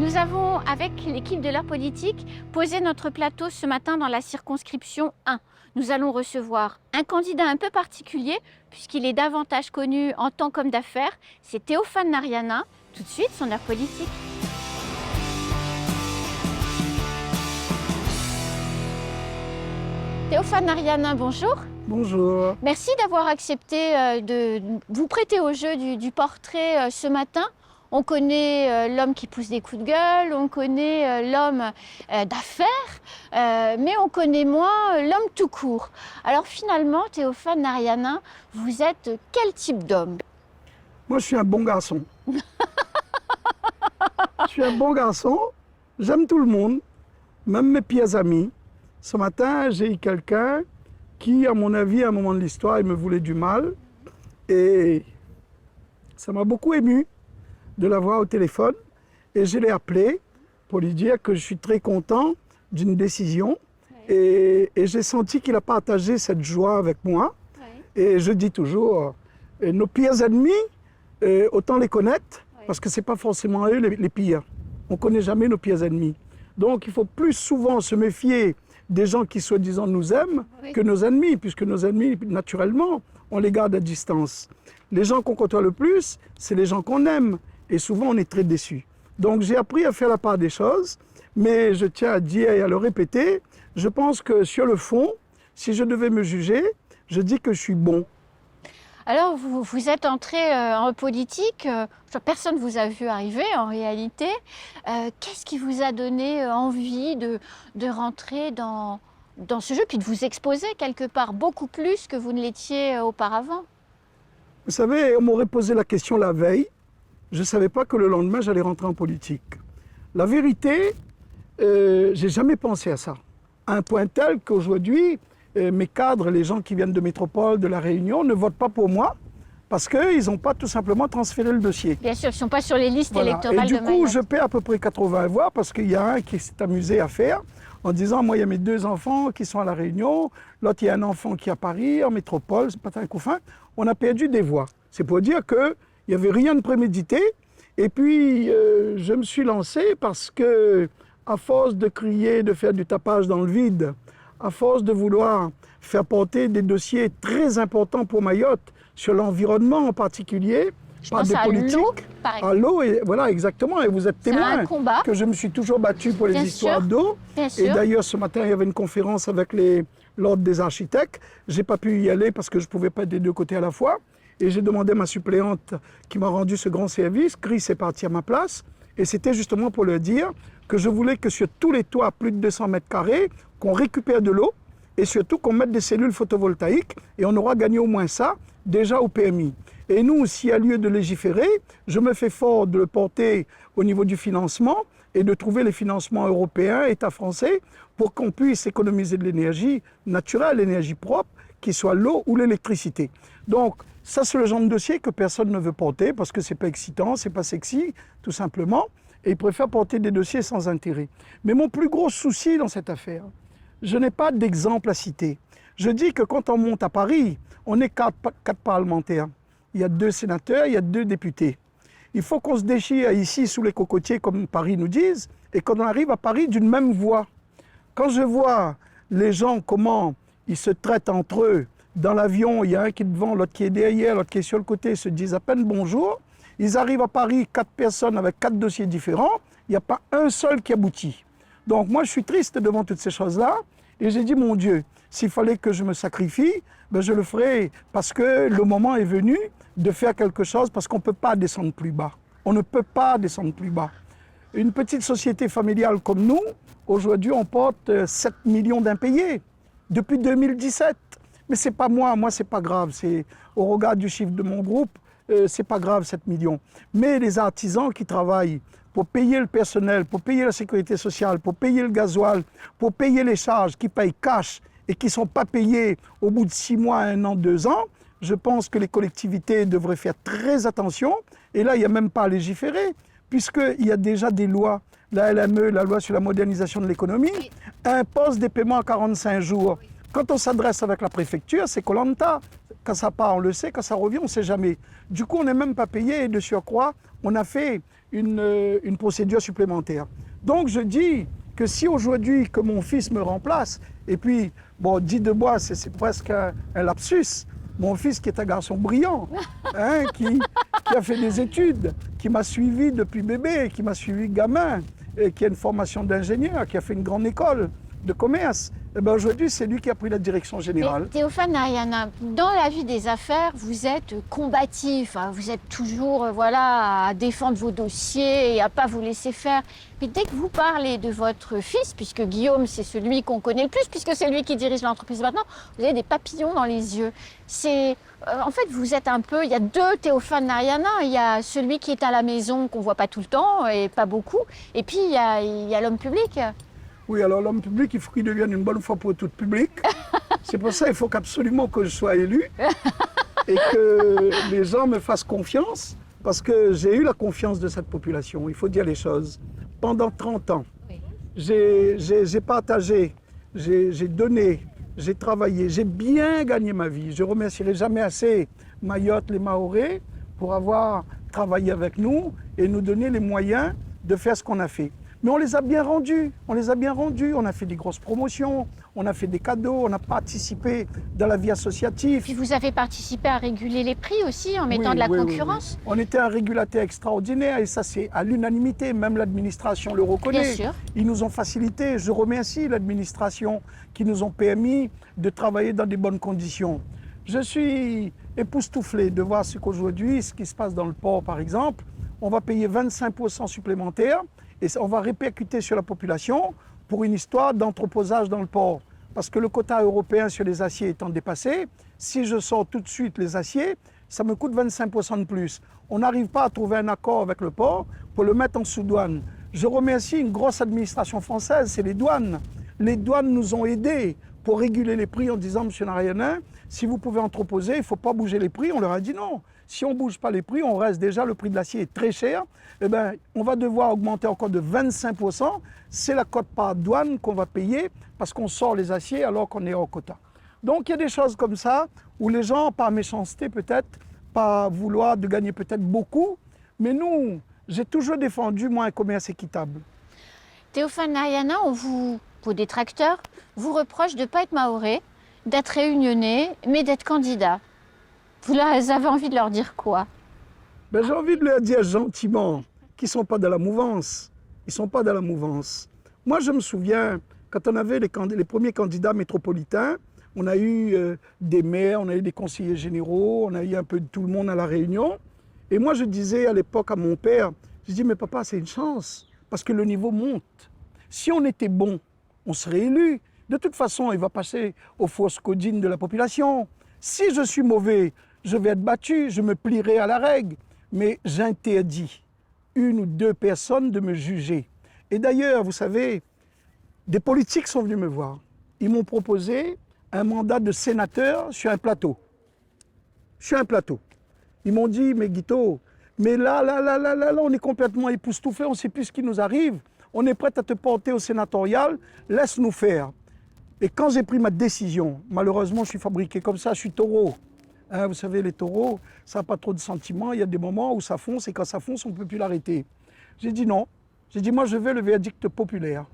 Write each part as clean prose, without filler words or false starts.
Nous avons, avec l'équipe de l'heure politique, posé notre plateau ce matin dans la circonscription 1. Nous allons recevoir un candidat un peu particulier, puisqu'il est davantage connu en tant qu'homme d'affaires. C'est Théophane Narianin. Tout de suite, son heure politique. Théophane Narianin, bonjour. Bonjour. Merci d'avoir accepté de vous prêter au jeu du portrait ce matin. On connaît l'homme qui pousse des coups de gueule, on connaît l'homme d'affaires, mais on connaît moins l'homme tout court. Alors finalement, Théophane Narianin, vous êtes quel type d'homme? Moi, je suis un bon garçon. Je suis un bon garçon, j'aime tout le monde, même mes pires amis. Ce matin, j'ai eu quelqu'un qui, à mon avis, à un moment de l'histoire, il me voulait du mal. Et ça m'a beaucoup ému de l'avoir au téléphone. Et je l'ai appelé pour lui dire que je suis très content d'une décision. Et j'ai senti qu'il a partagé cette joie avec moi. Et je dis toujours, nos pires ennemis, autant les connaître, parce que ce n'est pas forcément eux les pires. On ne connaît jamais nos pires ennemis. Donc il faut plus souvent se méfier des gens qui soi-disant nous aiment que nos ennemis, puisque nos ennemis, naturellement, on les garde à distance. Les gens qu'on côtoie le plus, c'est les gens qu'on aime. Et souvent, on est très déçus. Donc j'ai appris à faire la part des choses, mais je tiens à dire et à le répéter, je pense que sur le fond, si je devais me juger, je dis que je suis bon. Alors, vous êtes entré en politique, personne ne vous a vu arriver en réalité. Qu'est-ce qui vous a donné envie de rentrer dans ce jeu, puis de vous exposer quelque part beaucoup plus que vous ne l'étiez auparavant? Vous savez, on m'aurait posé la question la veille, je ne savais pas que le lendemain, j'allais rentrer en politique. La vérité, j'ai jamais pensé à ça. À un point tel qu'aujourd'hui, mes cadres, les gens qui viennent de métropole, de la Réunion, ne votent pas pour moi parce qu'ils n'ont pas tout simplement transféré le dossier. Bien sûr, ils ne sont pas sur les listes électorales de Mayotte. Et du coup, je perds à peu près 80 voix parce qu'il y a un qui s'est amusé à faire en disant, moi, il y a mes 2 enfants qui sont à la Réunion, l'autre, il y a un enfant qui est à Paris, en métropole, c'est pas un couffin. On a perdu des voix. C'est pour dire qu'il n'y avait rien de prémédité. Et puis, je me suis lancé parce que, à force de crier, de faire du tapage dans le vide, à force de vouloir faire porter des dossiers très importants pour Mayotte, sur l'environnement en particulier, par des politiques, à l'eau, et voilà exactement, et vous êtes témoin que je me suis toujours battu pour les histoires d'eau. Et d'ailleurs, ce matin, il y avait une conférence avec l'Ordre des architectes. Je n'ai pas pu y aller parce que je ne pouvais pas être des deux côtés à la fois. Et j'ai demandé à ma suppléante qui m'a rendu ce grand service. Chris est parti à ma place. Et c'était justement pour leur dire que je voulais que sur tous les toits, plus de 200 mètres carrés, qu'on récupère de l'eau et surtout qu'on mette des cellules photovoltaïques. Et on aura gagné au moins ça, déjà au PMI. Et nous, s'il y a lieu de légiférer, je me fais fort de le porter au niveau du financement et de trouver les financements européens, État français, pour qu'on puisse économiser de l'énergie naturelle, l'énergie propre, qui soit l'eau ou l'électricité. Donc, ça, c'est le genre de dossier que personne ne veut porter parce que ce n'est pas excitant, ce n'est pas sexy, tout simplement. Et ils préfèrent porter des dossiers sans intérêt. Mais mon plus gros souci dans cette affaire, je n'ai pas d'exemple à citer. Je dis que quand on monte à Paris, on est 4 parlementaires. Il y a 2 sénateurs, il y a 2 députés. Il faut qu'on se déchire ici sous les cocotiers, comme Paris nous dise, et qu'on arrive à Paris d'une même voix. Quand je vois les gens, comment ils se traitent entre eux, dans l'avion, il y a un qui est devant, l'autre qui est derrière, l'autre qui est sur le côté, ils se disent à peine bonjour. Ils arrivent à Paris, 4 personnes avec 4 dossiers différents, il n'y a pas un seul qui aboutit. Donc moi, je suis triste devant toutes ces choses-là, et j'ai dit, mon Dieu, s'il fallait que je me sacrifie, ben je le ferai, parce que le moment est venu de faire quelque chose, parce qu'on ne peut pas descendre plus bas. On ne peut pas descendre plus bas. Une petite société familiale comme nous, aujourd'hui, on porte 7 millions d'impayés, depuis 2017. Mais ce n'est pas moi, ce n'est pas grave. C'est au regard du chiffre de mon groupe, ce n'est pas grave, 7 millions. Mais les artisans qui travaillent pour payer le personnel, pour payer la sécurité sociale, pour payer le gasoil, pour payer les charges, qui payent cash et qui ne sont pas payés au bout de 6 mois, 1 an, 2 ans, je pense que les collectivités devraient faire très attention. Et là, il n'y a même pas à légiférer, puisqu'il y a déjà des lois. La LME, la loi sur la modernisation de l'économie, impose des paiements à 45 jours. Quand on s'adresse avec la préfecture, c'est Koh-Lanta. Quand ça part, on le sait. Quand ça revient, on ne sait jamais. Du coup, on n'est même pas payé. Et de surcroît, on a fait une procédure supplémentaire. Donc, je dis que si aujourd'hui, que mon fils me remplace, et puis, bon, dit de Bois, c'est presque un lapsus. Mon fils qui est un garçon brillant, hein, qui a fait des études, qui m'a suivi depuis bébé, qui m'a suivi gamin, et qui a une formation d'ingénieur, qui a fait une grande école de commerce. Et ben aujourd'hui, c'est lui qui a pris la direction générale. Mais Théophane Narayanan, dans la vie des affaires, vous êtes combatif, hein, vous êtes toujours voilà, à défendre vos dossiers et à ne pas vous laisser faire. Mais dès que vous parlez de votre fils, puisque Guillaume, c'est celui qu'on connaît le plus, puisque c'est lui qui dirige l'entreprise maintenant, vous avez des papillons dans les yeux. En fait, vous êtes un peu... Il y a deux Théophane Narayanan. Il y a celui qui est à la maison, qu'on ne voit pas tout le temps, et pas beaucoup. Et puis, il y a l'homme public. Oui, alors l'homme public, il faut qu'il devienne une bonne fois pour tout public. C'est pour ça qu'il faut absolument que je sois élu et que les gens me fassent confiance, parce que j'ai eu la confiance de cette population, il faut dire les choses. Pendant 30 ans, j'ai partagé, j'ai donné, j'ai travaillé, j'ai bien gagné ma vie. Je ne remercierai jamais assez Mayotte, les Mahorais, pour avoir travaillé avec nous et nous donner les moyens de faire ce qu'on a fait. Mais on les a bien rendus, on a fait des grosses promotions, on a fait des cadeaux, on a participé dans la vie associative. Puis vous avez participé à réguler les prix aussi en mettant de la concurrence. Oui. On était un régulateur extraordinaire et ça c'est à l'unanimité, même l'administration le reconnaît. Bien sûr. Ils nous ont facilité, je remercie l'administration qui nous ont permis de travailler dans des bonnes conditions. Je suis époustouflé de voir ce qu'aujourd'hui, ce qui se passe dans le port par exemple, on va payer 25% supplémentaires. Et on va répercuter sur la population pour une histoire d'entreposage dans le port. Parce que le quota européen sur les aciers étant dépassé, si je sors tout de suite les aciers, ça me coûte 25% de plus. On n'arrive pas à trouver un accord avec le port pour le mettre en sous-douane. Je remercie une grosse administration française, c'est les douanes. Les douanes nous ont aidés pour réguler les prix en disant, monsieur Narayanan, si vous pouvez entreposer, il ne faut pas bouger les prix. On leur a dit non. Si on ne bouge pas les prix, on reste déjà, le prix de l'acier est très cher. Eh bien, on va devoir augmenter encore de 25%. C'est la quote-part douane qu'on va payer parce qu'on sort les aciers alors qu'on est hors quota. Donc, il y a des choses comme ça où les gens, par méchanceté peut-être, par vouloir de gagner peut-être beaucoup, mais nous, j'ai toujours défendu, moi, un commerce équitable. Théophane Narayanan, vos détracteurs, vous reprochent de ne pas être mahorais, d'être réunionnais, mais d'être candidat. Vous avez envie de leur dire quoi? Ben, j'ai envie de leur dire gentiment qu'ils ne sont pas dans la mouvance. Ils ne sont pas dans la mouvance. Moi, je me souviens, quand on avait les premiers candidats métropolitains, on a eu des maires, on a eu des conseillers généraux, on a eu un peu de tout le monde à La Réunion. Et moi, je disais à l'époque à mon père, je dis, mais papa, c'est une chance, parce que le niveau monte. Si on était bon, on serait élu. De toute façon, il va passer aux fausses codines de la population. Si je suis mauvais, je vais être battu, je me plierai à la règle. Mais j'interdis une ou deux personnes de me juger. Et d'ailleurs, vous savez, des politiques sont venus me voir. Ils m'ont proposé un mandat de sénateur sur un plateau. Sur un plateau. Ils m'ont dit, mais Guito, mais là, on est complètement époustouflé, on ne sait plus ce qui nous arrive. On est prêt à te porter au sénatorial, laisse-nous faire. Et quand j'ai pris ma décision, malheureusement, je suis fabriqué comme ça, je suis taureau. Hein, vous savez, les taureaux, ça n'a pas trop de sentiments. Il y a des moments où ça fonce et quand ça fonce, on ne peut plus l'arrêter. J'ai dit non. J'ai dit, moi, je veux le verdict populaire.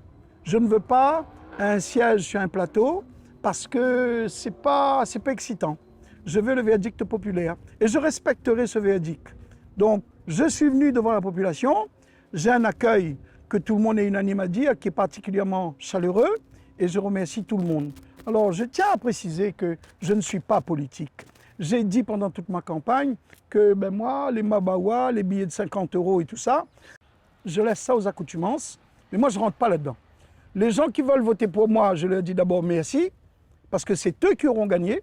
Je ne veux pas un siège sur un plateau parce que ce n'est pas excitant. Je veux le verdict populaire et je respecterai ce verdict. Donc, je suis venu devant la population. J'ai un accueil que tout le monde est unanime à dire, qui est particulièrement chaleureux. Et je remercie tout le monde. Alors, je tiens à préciser que je ne suis pas politique. J'ai dit pendant toute ma campagne que moi, les mabawa, les billets de 50 € et tout ça, je laisse ça aux accoutumances, mais moi, je ne rentre pas là-dedans. Les gens qui veulent voter pour moi, je leur dis d'abord merci, parce que c'est eux qui auront gagné.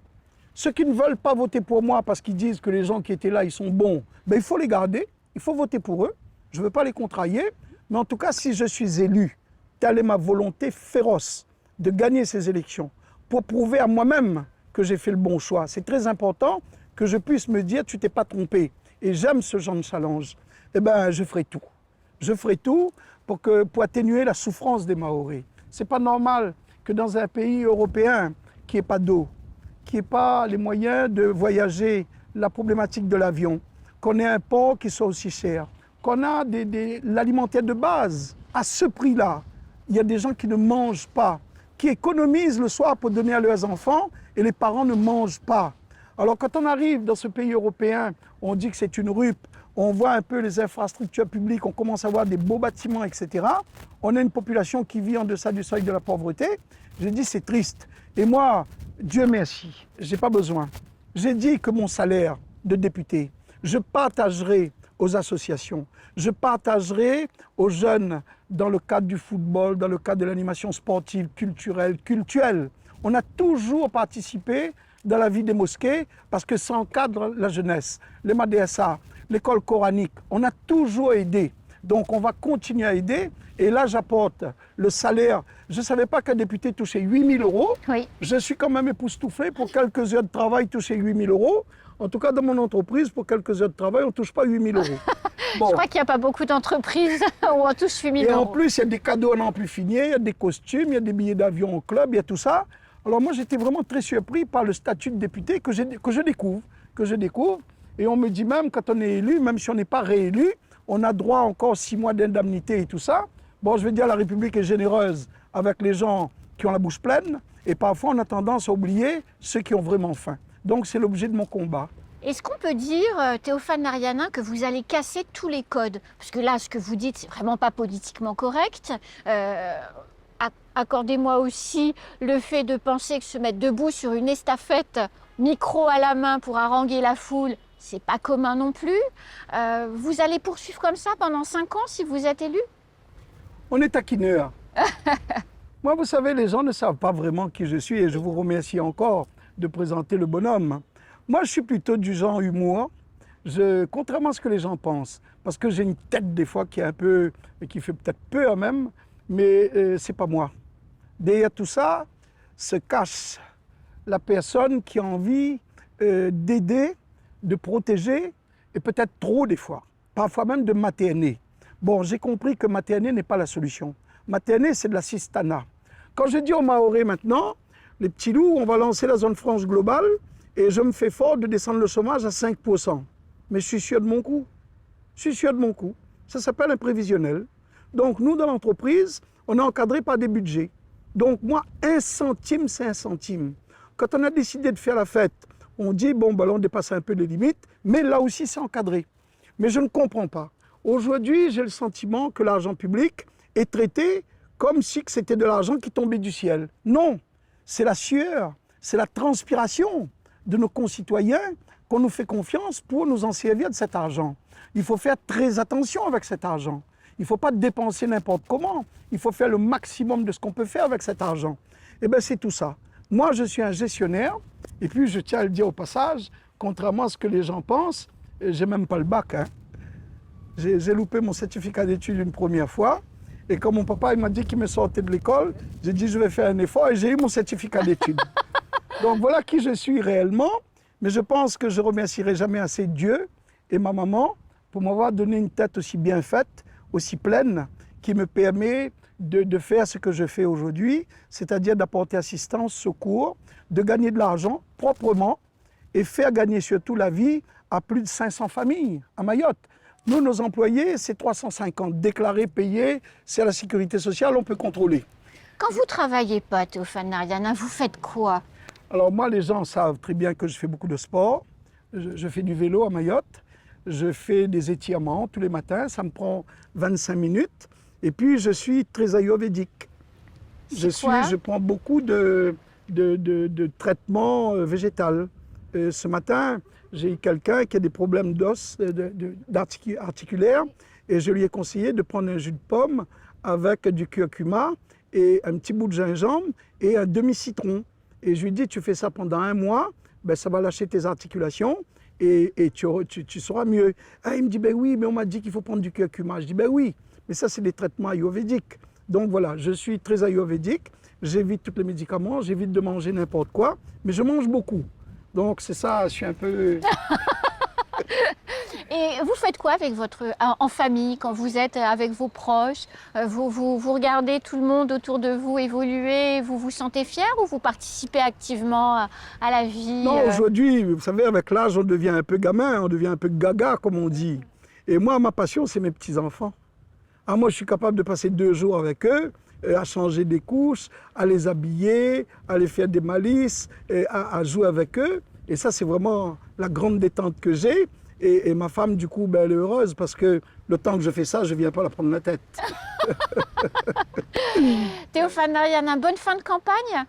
Ceux qui ne veulent pas voter pour moi parce qu'ils disent que les gens qui étaient là, ils sont bons, il faut les garder, il faut voter pour eux. Je ne veux pas les contrarier, mais en tout cas, si je suis élu, telle est ma volonté féroce de gagner ces élections pour prouver à moi-même que j'ai fait le bon choix. C'est très important que je puisse me dire, tu t'es pas trompé. Et j'aime ce genre de challenge. Eh bien, je ferai tout. Je ferai tout pour atténuer la souffrance des Mahorais. Ce n'est pas normal que dans un pays européen qui n'ait pas d'eau, qu'il n'y ait pas les moyens de voyager, la problématique de l'avion, qu'on ait un port qui soit aussi cher, qu'on a l'alimentaire de base à ce prix-là. Il y a des gens qui ne mangent pas, qui économisent le soir pour donner à leurs enfants et les parents ne mangent pas. Alors quand on arrive dans ce pays européen, on dit que c'est une RUP, on voit un peu les infrastructures publiques, on commence à voir des beaux bâtiments, etc. On a une population qui vit en deçà du seuil de la pauvreté. J'ai dit c'est triste. Et moi, Dieu merci, je n'ai pas besoin. J'ai dit que mon salaire de député, je partagerai aux associations, je partagerai aux jeunes dans le cadre du football, dans le cadre de l'animation sportive, culturelle. On a toujours participé dans la vie des mosquées parce que ça encadre la jeunesse, les madrasas, l'école coranique. On a toujours aidé. Donc on va continuer à aider. Et là, j'apporte le salaire. Je ne savais pas qu'un député touchait 8 000 €. Oui. Je suis quand même époustouflé pour quelques heures de travail toucher 8 000 €. En tout cas, dans mon entreprise, pour quelques heures de travail, on ne touche pas 8 000 €. Bon. Je crois qu'il n'y a pas beaucoup d'entreprises où on touche 8 000 Et €. en plus, il y a des cadeaux à n'en plus finir, il y a des costumes, il y a des billets d'avion au club, il y a tout ça. Alors moi, j'étais vraiment très surpris par le statut de député que je découvre. Et on me dit même, quand on est élu, même si on n'est pas réélu, on a droit encore 6 mois d'indemnité et tout ça. Bon, je veux dire, la République est généreuse avec les gens qui ont la bouche pleine. Et parfois, on a tendance à oublier ceux qui ont vraiment faim. Donc, c'est l'objet de mon combat. Est-ce qu'on peut dire, Théophane Narianin, que vous allez casser tous les codes? Parce que là, ce que vous dites, c'est vraiment pas politiquement correct. Accordez-moi aussi le fait de penser que se mettre debout sur une estafette, micro à la main pour haranguer la foule, c'est pas commun non plus. Vous allez poursuivre comme ça pendant 5 ans si vous êtes élu? On est taquineurs. Moi, vous savez, les gens ne savent pas vraiment qui je suis et je vous remercie encore de présenter le bonhomme. Moi, je suis plutôt du genre humour, contrairement à ce que les gens pensent, parce que j'ai une tête des fois qui est un peu, qui fait peut-être peur même, mais c'est pas moi. Derrière tout ça se cache la personne qui a envie d'aider, de protéger, et peut-être trop des fois, parfois même de materner. Bon, j'ai compris que materner n'est pas la solution. Materner, c'est de l'assistanat. Quand je dis aux Mahorais maintenant, les petits loups, on va lancer la zone franche globale, et je me fais fort de descendre le chômage à 5%. Mais je suis sûr de mon coup. Je suis sûr de mon coup. Ça s'appelle un prévisionnel. Donc, nous, dans l'entreprise, on est encadré par des budgets. Donc, moi, 1 centime, c'est 1 centime. Quand on a décidé de faire la fête, on dit, bon, ben là, on dépasse un peu les limites, mais là aussi, c'est encadré. Mais je ne comprends pas. Aujourd'hui, j'ai le sentiment que l'argent public est traité comme si c'était de l'argent qui tombait du ciel. Non, c'est la sueur, c'est la transpiration de nos concitoyens qu'on nous fait confiance pour nous en servir de cet argent. Il faut faire très attention avec cet argent. Il ne faut pas dépenser n'importe comment. Il faut faire le maximum de ce qu'on peut faire avec cet argent. Eh bien, c'est tout ça. Moi, je suis un gestionnaire. Et puis, je tiens à le dire au passage, contrairement à ce que les gens pensent, j'ai même pas le bac. Hein. J'ai loupé mon certificat d'études une première fois. Et quand mon papa il m'a dit qu'il me sortait de l'école, j'ai dit je vais faire un effort et j'ai eu mon certificat d'études. Donc voilà qui je suis réellement. Mais je pense que je ne remercierai jamais assez Dieu et ma maman pour m'avoir donné une tête aussi bien faite, aussi pleine, qui me permet de faire ce que je fais aujourd'hui, c'est-à-dire d'apporter assistance, secours, de gagner de l'argent proprement et faire gagner surtout la vie à plus de 500 familles à Mayotte. Nous, nos employés, c'est 350 déclarés, payés, c'est à la sécurité sociale, on peut contrôler. Quand vous ne travaillez pas, Théophane Narianin, vous faites quoi? Alors moi, les gens savent très bien que je fais beaucoup de sport. Je fais du vélo à Mayotte. Je fais des étirements tous les matins. Ça me prend 25 minutes. Et puis, je suis très ayurvédique. Je prends beaucoup de traitements végétaux. Ce matin, j'ai eu quelqu'un qui a des problèmes d'os, articulaires. Et je lui ai conseillé de prendre un jus de pomme avec du curcuma et un petit bout de gingembre et un demi-citron. Et je lui dis, tu fais ça pendant 1 mois, ben ça va lâcher tes articulations et tu seras mieux. Ah, il me dit, ben oui, mais on m'a dit qu'il faut prendre du curcuma. Je dis, ben oui, mais ça, c'est des traitements ayurvédiques. Donc voilà, je suis très ayurvédique, j'évite tous les médicaments, j'évite de manger n'importe quoi, mais je mange beaucoup. Donc c'est ça, je suis un peu... Et Et vous faites quoi avec en famille quand vous êtes avec vos proches? Vous regardez tout le monde autour de vous évoluer, vous vous sentez fier ou vous participez activement à la vie? Non, aujourd'hui, vous savez, avec l'âge, on devient un peu gamin, on devient un peu gaga, comme on dit. Et moi, ma passion, c'est mes petits-enfants. Ah, moi, je suis capable de passer 2 jours avec eux, à changer des couches, à les habiller, à les faire des malices, et à jouer avec eux. Et ça, c'est vraiment la grande détente que j'ai. Et ma femme, du coup, ben, elle est heureuse parce que le temps que je fais ça, je ne viens pas la prendre la tête. Théophane Ariana, bonne fin de campagne.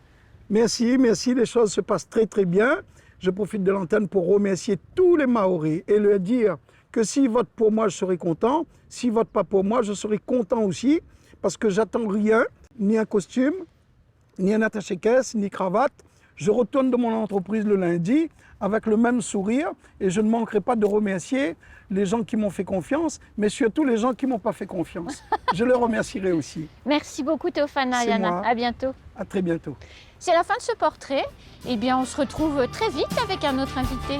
Merci, merci. Les choses se passent très, très bien. Je profite de l'antenne pour remercier tous les Maoris et leur dire que s'ils votent pour moi, je serai content. S'ils ne votent pas pour moi, je serai content aussi parce que j'attends rien, ni un costume, ni un attaché-caisse, ni cravate. Je retourne dans mon entreprise le lundi avec le même sourire et je ne manquerai pas de remercier les gens qui m'ont fait confiance, mais surtout les gens qui ne m'ont pas fait confiance. Je les remercierai aussi. Merci beaucoup Théophane Ariana. À bientôt. À très bientôt. C'est la fin de ce portrait. Eh bien, on se retrouve très vite avec un autre invité.